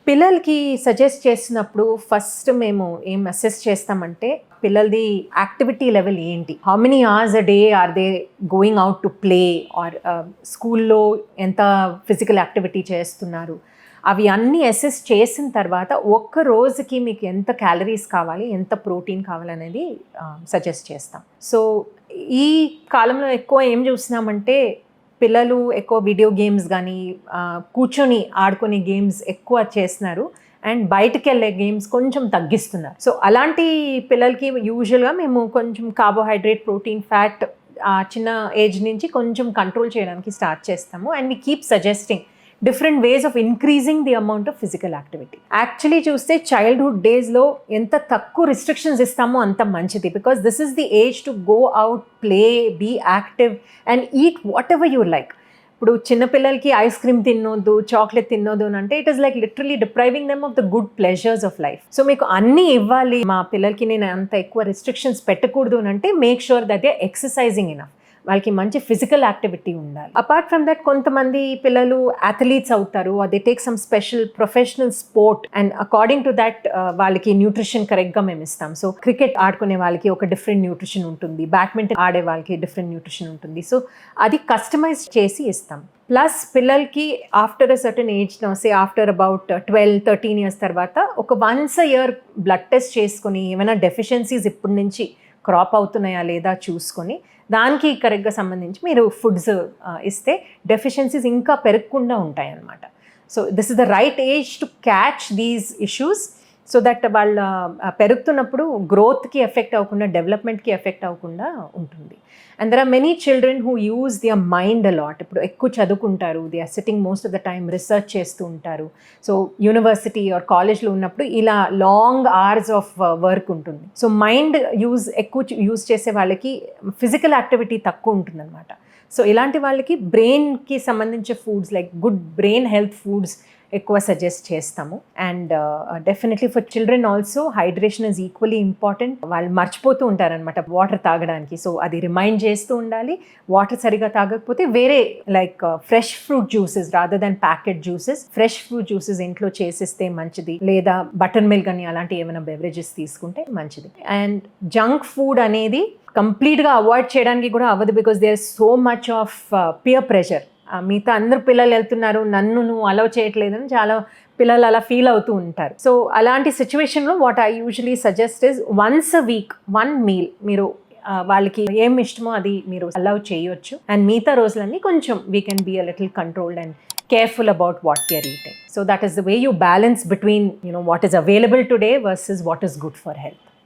పిల్లలకి సజెస్ట్ చేసినప్పుడు ఫస్ట్ మేము ఏం అసెస్ చేస్తామంటే పిల్లలది యాక్టివిటీ లెవెల్ ఏంటి, how many hours a day are they going out to play or స్కూల్లో ఎంత ఫిజికల్ యాక్టివిటీ చేస్తున్నారు, అవి అన్నీ అసెస్ చేసిన తర్వాత ఒక్క రోజుకి మీకు ఎంత క్యాలరీస్ కావాలి, ఎంత ప్రోటీన్ కావాలనేది సజెస్ట్ చేస్తాం. సో ఈ కాలంలో ఎక్కువ ఏం చూస్తున్నామంటే పిల్లలు ఎక్కువ వీడియో గేమ్స్ కానీ కూర్చొని ఆడుకునే గేమ్స్ ఎక్కువ చేస్తున్నారు అండ్ బయటకు వెళ్ళే గేమ్స్ కొంచెం తగ్గిస్తున్నారు. సో అలాంటి పిల్లలకి యూజువల్గా మేము కొంచెం కార్బోహైడ్రేట్, ప్రోటీన్, ఫ్యాట్ చిన్న ఏజ్ నుంచి కొంచెం కంట్రోల్ చేయడానికి స్టార్ట్ చేస్తాము and we keep suggesting different ways of increasing the amount of physical activity. Actually చూస్తే చైల్డ్హుడ్ డేస్లో ఎంత తక్కువ రిస్ట్రిక్షన్స్ ఇస్తామో అంత మంచిది, because this is the age to go out, play, be active and eat whatever you like. ఇప్పుడు చిన్నపిల్లలకి ice cream తినొద్దు, చాక్లెట్ తినొద్దు అని అంటే it is like literally depriving them of the good pleasures of life. So మీకు అన్నీ ఇవ్వాలి, మా పిల్లలకి నేను అంత ఎక్కువ రిస్ట్రిక్షన్స్ పెట్టకూడదు అని అంటే make sure that they exercising enough, వాళ్ళకి మంచి ఫిజికల్ యాక్టివిటీ ఉండాలి. అపార్ట్ ఫ్రమ్ దట్ కొంతమంది పిల్లలు అథ్లీట్స్ అవుతారు, they take some special professional sport and according to that వాళ్ళకి న్యూట్రిషన్ కరెక్ట్గా మేము ఇస్తాం. సో క్రికెట్ ఆడుకునే వాళ్ళకి ఒక డిఫరెంట్ న్యూట్రిషన్ ఉంటుంది, బ్యాడ్మింటన్ ఆడే వాళ్ళకి డిఫరెంట్ న్యూట్రిషన్ ఉంటుంది. సో అది కస్టమైజ్ చేసి ఇస్తాం. ప్లస్ పిల్లలకి after a certain age, say after about 12-13 years తర్వాత ఒక once a year blood test చేసుకొని ఏమైనా డెఫిషియన్సీస్ ఇప్పటి నుంచి క్రాప్ అవుతున్నాయా లేదా చూసుకొని దానికి కరెక్ట్గా సంబంధించి మీరు ఫుడ్స్ ఇస్తే డెఫిషియన్సీస్ ఇంకా పెరగకుండా ఉంటాయి అన్నమాట. So this is the right age to catch these issues so that వాళ్ళ పెరుగుతున్నప్పుడు గ్రోత్కి ఎఫెక్ట్ అవ్వకుండా, డెవలప్మెంట్కి ఎఫెక్ట్ అవ్వకుండా ఉంటుంది. And there are many children who use their mind a lot. ఇప్పుడు ఎక్కువ చదువుకుంటారు, they are sitting most of the time research చేస్తూ ఉంటారు. సో యూనివర్సిటీ ఆర్ కాలేజ్లో ఉన్నప్పుడు ఇలా లాంగ్ అవర్స్ ఆఫ్ వర్క్ ఉంటుంది. సో మైండ్ ఎక్కువ యూజ్ చేసే వాళ్ళకి ఫిజికల్ యాక్టివిటీ తక్కువ ఉంటుంది అనమాట. సో ఇలాంటి వాళ్ళకి బ్రెయిన్కి సంబంధించే foods like good brain health foods ఎక్కువ సజెస్ట్ చేస్తాము. And definitely for children also hydration is equally important. వాళ్ళు మర్చిపోతూ ఉంటారనమాట వాటర్ తాగడానికి. సో అది రిమైండ్ చేస్తూ ఉండాలి. వాటర్ సరిగా తాగకపోతే వేరే like fresh fruit juices rather than packet juices, fresh fruit juices ఇంట్లో చేసిస్తే మంచిది. లేదా బటర్ మిల్క్ అని అలాంటి ఏమైనా బెవరేజెస్ తీసుకుంటే మంచిది. అండ్ జంక్ ఫుడ్ అనేది కంప్లీట్గా అవాయిడ్ చేయడానికి కూడా అవ్వదు, because there is so much of peer pressure. మిగతా అందరు పిల్లలు వెళ్తున్నారు, నన్ను నువ్వు అలౌ చేయట్లేదని చాలా పిల్లలు అలా ఫీల్ అవుతూ ఉంటారు. సో అలాంటి సిచ్యువేషన్లో what I usually suggest is once a week 1 meal మీరు వాళ్ళకి ఏం ఇష్టమో అది మీరు అలౌ చేయొచ్చు. అండ్ మిగతా రోజులన్నీ కొంచెం we can be a little controlled and careful about what they are eating. So that is the way you balance between what is available today versus what is good for health.